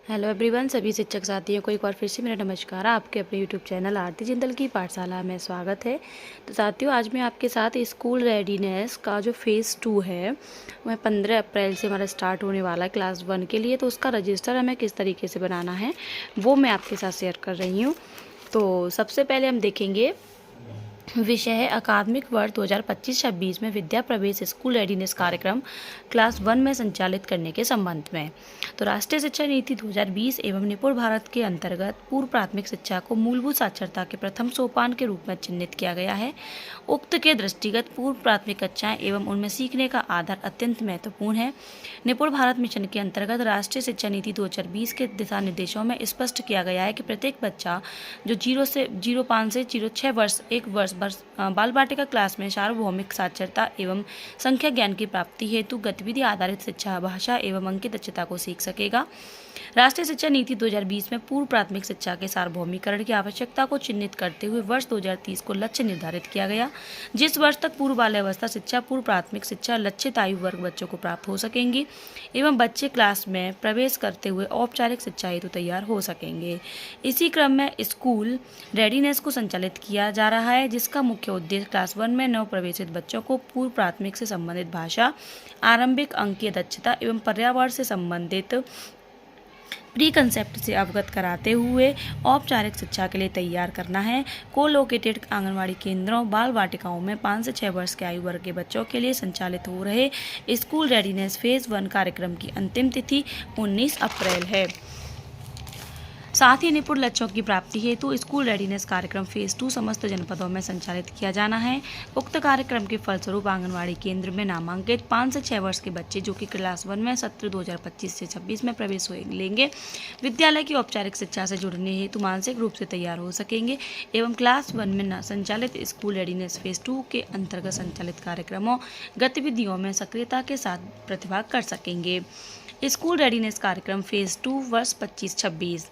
Hello everyone, सभी शिक्षक साथियों को एक बार फिर से मेरा नमस्कार। आपके अपने यूट्यूब चैनल आरती जिंदल की पाठशाला में स्वागत है। तो साथियों, आज मैं आपके साथ स्कूल रेडीनेस का जो फेज़ 2 है वह 15 अप्रैल से हमारा स्टार्ट होने वाला है क्लास 1 के लिए। तो उसका रजिस्टर हमें किस तरीके से बनाना है वो मैं आपके साथ शेयर कर रही हूँ। तो सबसे पहले हम देखेंगे विषय है अकादमिक वर्ष 2025-26 में विद्या प्रवेश स्कूल रेडीनेस कार्यक्रम क्लास 1 में संचालित करने के संबंध में। तो राष्ट्रीय शिक्षा नीति 2020 एवं निपुण भारत के अंतर्गत पूर्व प्राथमिक शिक्षा को मूलभूत साक्षरता के प्रथम सोपान के रूप में चिन्हित किया गया है। उक्त के दृष्टिगत पूर्व प्राथमिक कक्षाएं एवं उनमें सीखने का आधार अत्यंत महत्वपूर्ण है। निपुण भारत मिशन के अंतर्गत राष्ट्रीय शिक्षा नीति 2020 के दिशा निर्देशों में स्पष्ट किया गया है कि प्रत्येक बच्चा जो 05 से 06 वर्ष एक वर्ष बाल बाटिका क्लास में सार्वभौमिक साक्षरता एवं संख्या ज्ञान की प्राप्ति हेतु गतिविधि आधारित शिक्षा, भाषा एवं अंकित दक्षता को सीख सकेगा। राष्ट्रीय शिक्षा नीति 2020 में पूर्व प्राथमिक शिक्षा के सार्वभौमिकरण की आवश्यकता को चिन्हित करते हुए वर्ष 2030 को लक्ष्य निर्धारित किया गया, जिस वर्ष तक पूर्व बाल्यावस्था शिक्षा, पूर्व प्राथमिक शिक्षा लक्षित आयु वर्ग बच्चों को प्राप्त हो सकेंगी एवं बच्चे क्लास में प्रवेश करते हुए औपचारिक शिक्षा हेतु तैयार हो सकेंगे। इसी क्रम में स्कूल रेडीनेस को संचालित किया जा रहा है, जिसका मुख्य उद्देश्य क्लास 1 में नव प्रवेशित बच्चों को पूर्व प्राथमिक से संबंधित भाषा, आरंभिक अंकीय दक्षता एवं पर्यावरण से संबंधित प्री कंसेप्ट से अवगत कराते हुए औपचारिक शिक्षा के लिए तैयार करना है। को लोकेटेड आंगनवाड़ी केंद्रों, बाल वाटिकाओं में 5 से 6 वर्ष के आयु वर्ग के बच्चों के लिए संचालित हो रहे स्कूल रेडीनेस फेज़ 1 कार्यक्रम की अंतिम तिथि 19 अप्रैल है। साथ ही निपुण लक्ष्यों की प्राप्ति हेतु स्कूल रेडीनेस कार्यक्रम फेज़ 2 समस्त जनपदों में संचालित किया जाना है। उक्त कार्यक्रम के फलस्वरूप आंगनवाड़ी केंद्र में नामांकित 5 से 6 वर्ष के बच्चे जो कि क्लास 1 में सत्र 2025 से 26 में प्रवेश लेंगे, विद्यालय की औपचारिक शिक्षा से जुड़ने हेतु मानसिक रूप से तैयार हो सकेंगे एवं क्लास 1 में संचालित स्कूल रेडीनेस फेज़ 2 के अंतर्गत संचालित कार्यक्रमों गतिविधियों में सक्रियता के साथ प्रतिभाग कर सकेंगे। स्कूल रेडीनेस कार्यक्रम फेज़ 2 वर्ष 25-26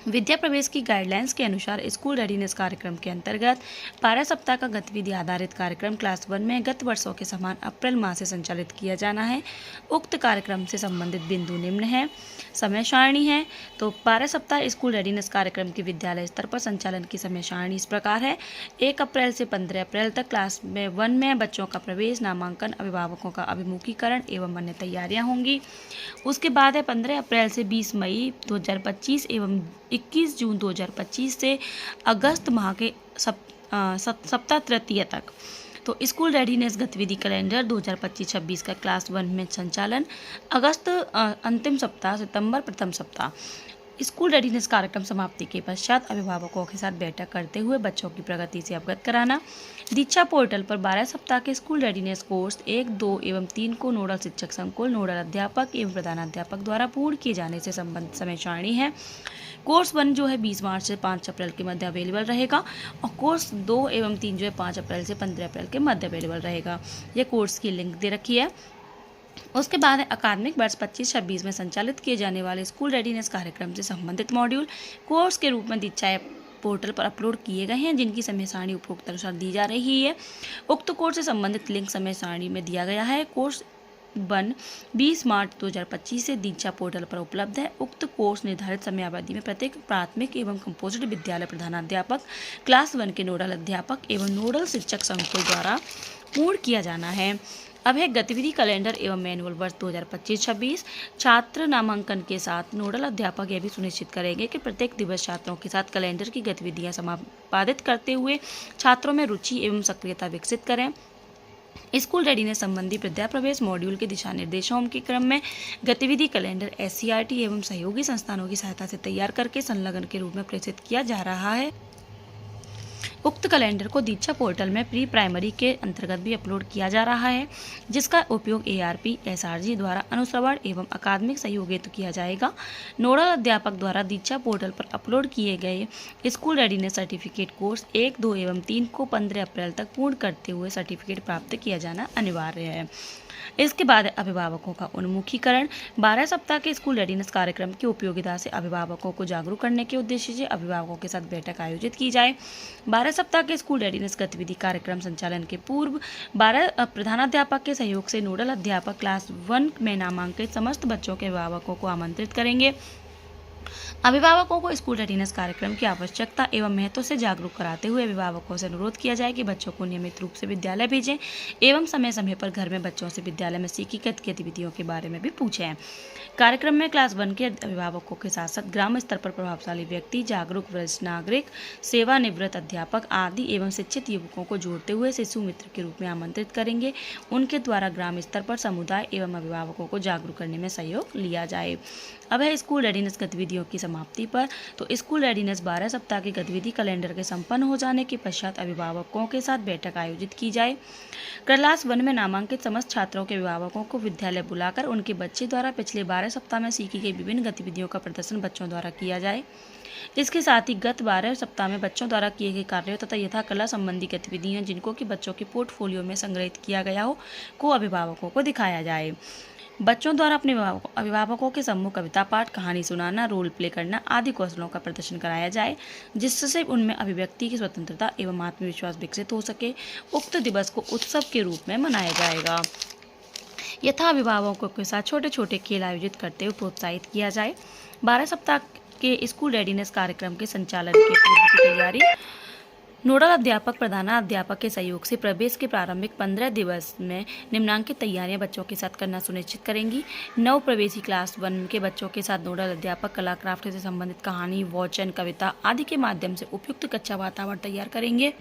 विद्या प्रवेश की गाइडलाइंस के अनुसार स्कूल रेडीनेस कार्यक्रम के अंतर्गत 12 सप्ताह का गतिविधि आधारित कार्यक्रम क्लास 1 में गत वर्षों के समान अप्रैल माह से संचालित किया जाना है। उक्त कार्यक्रम से संबंधित बिंदु निम्न है। समय सारणी है तो 12 सप्ताह स्कूल रेडीनेस कार्यक्रम के विद्यालय स्तर पर संचालन की समय सारणी इस प्रकार है। 1 अप्रैल से 15 अप्रैल तक क्लास में 1 में बच्चों का प्रवेश, नामांकन, अभिभावकों का अभिमुखीकरण एवं अन्य तैयारियां होंगी। उसके बाद है 15 अप्रैल से 20 मई 2025 एवं 21 जून 2025 से अगस्त माह के सप्ताह तृतीय तक। तो स्कूल रेडीनेस गतिविधि कैलेंडर 2025-26 का क्लास 1 में संचालन, अगस्त अंतिम सप्ताह, सितंबर प्रथम सप्ताह। स्कूल रेडीनेस कार्यक्रम समाप्ति के पश्चात अभिभावकों के साथ बैठक करते हुए बच्चों की प्रगति से अवगत कराना। दीक्षा पोर्टल पर 12 सप्ताह के स्कूल रेडीनेस कोर्स 1, 2 एवं 3 को नोडल शिक्षक संकुल, नोडल अध्यापक एवं प्रधानाध्यापक द्वारा पूर्ण किए जाने से संबंधित समय सारणी है। कोर्स 1 जो है 20 मार्च से 5 अप्रैल के मध्य अवेलेबल रहेगा और कोर्स 2 एवं 3 जो है 5 अप्रैल से 15 अप्रैल के मध्य अवेलेबल रहेगा। यह कोर्स की लिंक दे रखी है। उसके बाद है अकादमिक वर्ष 25-26 में संचालित किए जाने वाले स्कूल रेडीनेस कार्यक्रम से संबंधित मॉड्यूल कोर्स के रूप में दीक्षा ऐप पोर्टल पर अपलोड किए गए हैं, जिनकी समय सारणी उपरोक्त अनुसार दी जा रही है। उक्त कोर्स से संबंधित लिंक समय सारणी में दिया गया है। कोर्स 1 20 मार्च 2025 से दीक्षा पोर्टल पर उपलब्ध है। उक्त कोर्स निर्धारित समयावधि में प्रत्येक प्राथमिक एवं कंपोजिट विद्यालय प्रधानाध्यापक, क्लास 1 के नोडल अध्यापक एवं नोडल शिक्षक संकुल द्वारा पूर्ण किया जाना है। अब है गतिविधि कैलेंडर एवं मैनुअल वर्ष 2025-26। छात्र नामांकन के साथ नोडल अध्यापक यह भी सुनिश्चित करेंगे कि प्रत्येक दिवस छात्रों के साथ कैलेंडर की गतिविधियां संपादित करते हुए छात्रों में रुचि एवं सक्रियता विकसित करें। स्कूल रेडीनेस संबंधी विद्या प्रवेश मॉड्यूल के दिशा निर्देशों के क्रम में गतिविधि कैलेंडर SCRT एवं सहयोगी संस्थानों की सहायता से तैयार करके संलग्न के रूप में प्रेषित किया जा रहा है। उक्त कैलेंडर को दीक्षा पोर्टल में प्री प्राइमरी के अंतर्गत भी अपलोड किया जा रहा है, जिसका उपयोग ARP SRG द्वारा अनुश्रवण एवं अकादमिक सहयोग हेतु किया जाएगा। नोडल अध्यापक द्वारा दीक्षा पोर्टल पर अपलोड किए गए स्कूल रेडीनेस सर्टिफिकेट कोर्स 1, 2 एवं 3 को 15 अप्रैल तक पूर्ण करते हुए सर्टिफिकेट प्राप्त किया जाना अनिवार्य है। इसके बाद अभिभावकों का उन्मुखीकरण। 12 सप्ताह के स्कूल रेडीनेस कार्यक्रम की उपयोगिता से अभिभावकों को जागरूक करने के उद्देश्य से अभिभावकों के साथ बैठक आयोजित की जाए। 12 सप्ताह के स्कूल रेडीनेस गतिविधि कार्यक्रम संचालन के पूर्व 12 प्रधानाध्यापक के सहयोग से नोडल अध्यापक क्लास 1 में नामांकित समस्त बच्चों के अभिभावकों को आमंत्रित करेंगे। अभिभावकों को स्कूल रेडीनेस कार्यक्रम की आवश्यकता एवं महत्व से जागरूक कराते हुए अभिभावकों से अनुरोध किया जाए कि बच्चों को नियमित रूप से विद्यालय भेजें एवं समय समय पर घर में बच्चों से विद्यालय में सीखी गई गतिविधियों के बारे में भी पूछें। कार्यक्रम में क्लास 1 के अभिभावकों के साथ साथ ग्राम स्तर पर प्रभावशाली व्यक्ति, जागरूक वरिष्ठ नागरिक, सेवानिवृत्त अध्यापक आदि एवं शिक्षित युवकों को जोड़ते हुए शिशु मित्र के रूप में आमंत्रित करेंगे। उनके द्वारा ग्राम स्तर पर समुदाय एवं अभिभावकों को जागरूक करने में सहयोग लिया जाए। अब है स्कूल रेडीनेस गतिविधियों की समाप्ति पर। तो स्कूल रेडीनेस 12 सप्ताह की गतिविधि कैलेंडर के संपन्न हो जाने के पश्चात अभिभावकों के साथ बैठक आयोजित की जाए। क्लास 1 में नामांकित समस्त छात्रों के अभिभावकों को विद्यालय बुलाकर उनके बच्चे द्वारा पिछले 12 सप्ताह में सीखी गई विभिन्न गतिविधियों का प्रदर्शन बच्चों द्वारा किया जाए। इसके साथ ही गत 12 सप्ताह में बच्चों द्वारा किए गए कार्यों तथा यथा कला संबंधी गतिविधियां जिनको कि बच्चों के पोर्टफोलियो में संग्रहित किया गया हो को अभिभावकों को दिखाया जाए। बच्चों द्वारा अपने अभिभावकों के सम्मुख कविता पाठ, कहानी सुनाना, रोल प्ले करना आदि कौशलों का प्रदर्शन कराया जाए जिससे उनमें अभिव्यक्ति की स्वतंत्रता एवं आत्मविश्वास विकसित हो सके। उक्त दिवस को उत्सव के रूप में मनाया जाएगा। यथा अभिभावकों के साथ छोटे छोटे खेल आयोजित करते हुए प्रोत्साहित किया जाए। 12 सप्ताह के स्कूल रेडीनेस कार्यक्रम के संचालन के पूर्व की तैयारी। नोडल अध्यापक प्रधानाध्यापक के सहयोग से प्रवेश के प्रारंभिक 15 दिवस में निम्नांकित तैयारियां बच्चों के साथ करना सुनिश्चित करेंगी। नव प्रवेशी क्लास 1 के बच्चों के साथ नोडल अध्यापक कला क्राफ्ट से संबंधित कहानी, वाचन, कविता आदि के माध्यम से उपयुक्त कक्षा वातावरण तैयार करेंगे।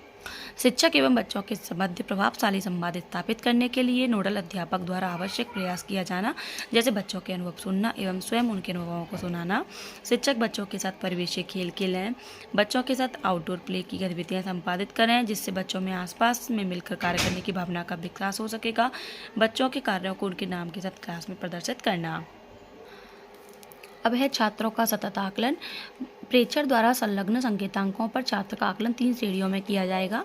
शिक्षक एवं बच्चों के मध्य प्रभावशाली संवाद स्थापित करने के लिए नोडल अध्यापक द्वारा आवश्यक प्रयास किया जाना, जैसे बच्चों के अनुभव सुनना एवं स्वयं उनके अनुभवों को सुनाना। शिक्षक बच्चों के साथ परिवेशीय खेल खेलें, बच्चों के साथ आउटडोर प्ले की गतिविधियां संपादित करें जिससे बच्चों में आसपास में मिलकर कार्य करने की भावना का विकास हो सकेगा। बच्चों के कार्यों को उनके नाम के साथ क्लास में प्रदर्शित करना। अब है छात्रों का सतत आकलन। प्रेक्षक द्वारा संलग्न संकेतांकों पर छात्र का आकलन 3 श्रेणियों में किया जाएगा।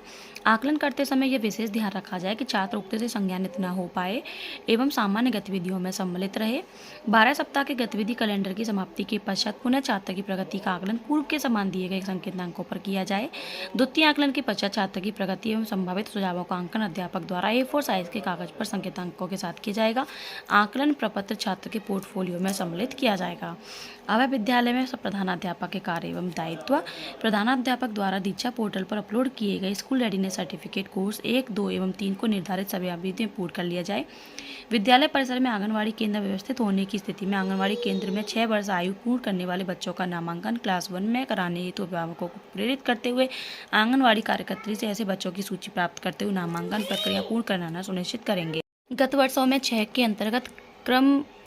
आकलन करते समय यह विशेष ध्यान रखा जाए कि छात्र उक्त से संज्ञानित न हो पाए एवं सामान्य गतिविधियों में सम्मिलित रहे। 12 सप्ताह के गतिविधि कैलेंडर की समाप्ति के पश्चात पुनः छात्र की प्रगति का आकलन पूर्व के समान दिए गए संकेतांकों पर किया जाए। द्वितीय आकलन के पश्चात छात्र की प्रगति एवं संभावित सुझावों का अंकन अध्यापक द्वारा A4 साइज के कागज पर संकेतांकों के साथ किया जाएगा। आकलन प्रपत्र छात्र के पोर्टफोलियो में सम्मिलित किया जाएगा। अब विद्यालय में प्रधानाध्यापक के कार्य एवं दायित्व। प्रधानाध्यापक द्वारा दीक्षा पोर्टल पर अपलोड किए गए स्कूल रेडीनेस सर्टिफिकेट कोर्स 1, 2 एवं 3 को निर्धारित समयावधि में पूर्ण कर लिया जाए। विद्यालय परिसर में आंगनवाड़ी केंद्र व्यवस्थित होने की स्थिति में आंगनवाड़ी केंद्र में 6 वर्ष आयु पूर्ण करने वाले बच्चों का नामांकन क्लास 1 में कराने हेतु अभिभावकों को प्रेरित करते हुए आंगनवाड़ी कार्यकर्त्री से ऐसे बच्चों की सूची प्राप्त करते हुए नामांकन प्रक्रिया पूर्ण कराना सुनिश्चित करेंगे। गत वर्षों में 6 के अंतर्गत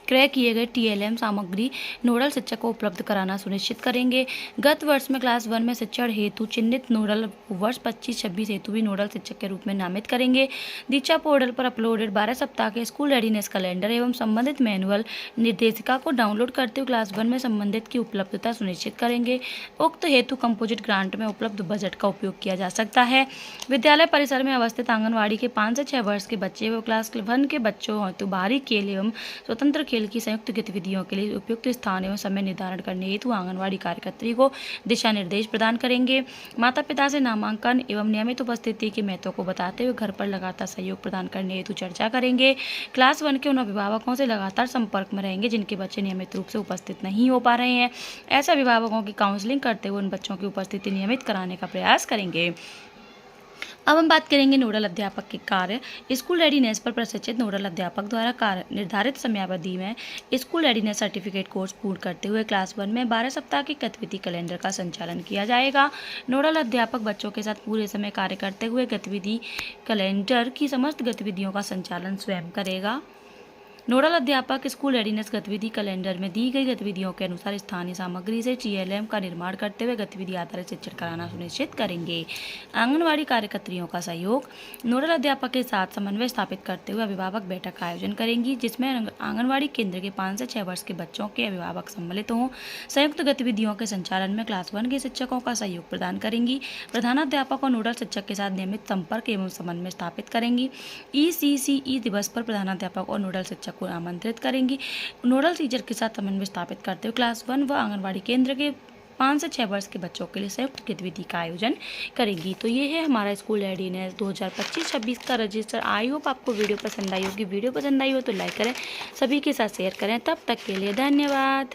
क्रय किए गए TLM सामग्री नोडल शिक्षक को उपलब्ध कराना सुनिश्चित करेंगे। गत वर्ष में क्लास 1 में शिक्षण हेतु चिन्हित नोडल वर्ष 25-26 हेतु भी नोडल शिक्षक के रूप में नामित करेंगे। दीक्षा पोर्टल पर अपलोडेड 12 सप्ताह के स्कूल रेडीनेस कैलेंडर एवं संबंधित मैनुअल निर्देशिका को डाउनलोड करते हुए क्लास 1 में संबंधित की उपलब्धता सुनिश्चित करेंगे। उक्त हेतु कंपोजिट ग्रांट में उपलब्ध बजट का उपयोग किया जा सकता है। विद्यालय परिसर में अवस्थित आंगनवाड़ी के 5 से 6 वर्ष के बच्चे व क्लास 1 के बच्चों हेतु बाहरी खेल एवं स्वतंत्र खेल की संयुक्त गतिविधियों के लिए उपयुक्त स्थान एवं समय निर्धारण करने हेतु आंगनवाड़ी कार्यकर्त्री को दिशा निर्देश प्रदान करेंगे। माता पिता से नामांकन एवं नियमित उपस्थिति के महत्व को बताते हुए घर पर लगातार सहयोग प्रदान करने हेतु चर्चा करेंगे। क्लास 1 के उन अभिभावकों से लगातार संपर्क में रहेंगे जिनके बच्चे नियमित रूप से उपस्थित नहीं हो पा रहे हैं। ऐसे अभिभावकों की काउंसलिंग करते हुए उन बच्चों की उपस्थिति नियमित कराने का प्रयास करेंगे। अब हम बात करेंगे नोडल अध्यापक के कार्य। स्कूल रेडीनेस पर प्रशिक्षित नोडल अध्यापक द्वारा कार्य निर्धारित समयावधि में स्कूल रेडीनेस सर्टिफिकेट कोर्स पूर्ण करते हुए क्लास 1 में 12 सप्ताह की गतिविधि कैलेंडर का संचालन किया जाएगा। नोडल अध्यापक बच्चों के साथ पूरे समय कार्य करते हुए गतिविधि कैलेंडर की समस्त गतिविधियों का संचालन स्वयं करेगा। नोडल अध्यापक स्कूल रेडीनेस गतिविधि कैलेंडर में दी गई गतिविधियों के अनुसार स्थानीय सामग्री से TLM का निर्माण करते हुए गतिविधि आधारित शिक्षण कराना सुनिश्चित करेंगे। आंगनवाड़ी कार्यकर्त्रियों का सहयोग। नोडल अध्यापक के साथ समन्वय स्थापित करते हुए अभिभावक बैठक का आयोजन करेंगी जिसमें आंगनवाड़ी केंद्र के 5 से 6 वर्ष के बच्चों के अभिभावक सम्मिलित हों। संयुक्त गतिविधियों के संचालन में क्लास 1 के शिक्षकों का सहयोग प्रदान करेंगी। प्रधानाध्यापक और नोडल शिक्षक के साथ नियमित संपर्क एवं समन्वय स्थापित करेंगी। ECCE दिवस पर प्रधानाध्यापक और नोडल शिक्षक को आमंत्रित करेंगी। नोडल टीचर के साथ समन्वय स्थापित करते हुए क्लास 1 व आंगनवाड़ी केंद्र के 5 से 6 वर्ष के बच्चों के लिए संयुक्त गतिविधि का आयोजन करेंगी। तो ये है हमारा स्कूल रेडीनेस 2025-26 का रजिस्टर। आई होप आपको वीडियो पसंद आई होगी। वीडियो पसंद आई हो तो लाइक करें, सभी के साथ शेयर करें। तब तक के लिए धन्यवाद।